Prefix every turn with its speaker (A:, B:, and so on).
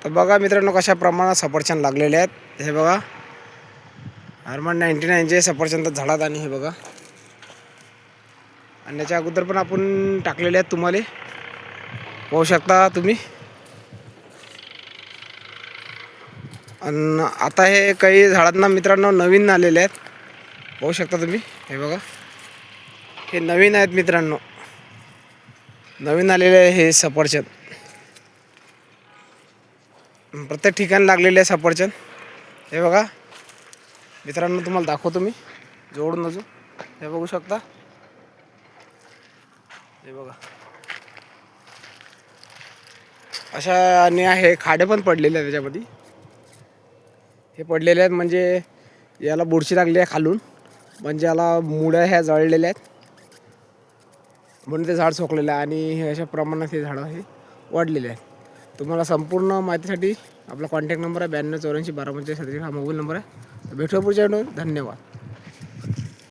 A: तर बघा मित्रांनो कशा प्रमाणात सफरचंद लागलेले आहेत. हे बघा हरमन 99चे सफरचंद झाडात आणि हे बघा आणि त्याच्या अगोदर पण आपण टाकलेले आहेत, तुम्हाला पाहू शकता तुम्ही. आणि आता हे काही झाडांना मित्रांनो नवीन आलेले आहेत, पाहू शकता तुम्ही. हे बघा हे नवीन आहेत मित्रांनो, नवीन आलेले आहे हे सफरचंद. प्रत्येक ठिकाणी लागलेले आहे सफरचंद. हे बघा मित्रांनो तुम्हाला दाखवतो मी जोडून अजून. हे बघू शकता. हे बघा अशा आणि हे खाडे पण पडलेले आहेत त्याच्यामध्ये. हे पडलेले आहेत म्हणजे याला बुरशी लागली आहे खालून, म्हणजे याला मुळ्या ह्या जळलेल्या आहेत म्हणून ते झाड सोकलेलं आहे. आणि हे अशा प्रमाणात हे झाडं हे वाढलेले आहेत. तुम्हाला संपूर्ण माहितीसाठी आपला कॉन्टॅक्ट नंबर आहे 92 84 12 45 हा मोबाईल नंबर आहे. भेटूया पुढच्या व्हिडिओ. धन्यवाद.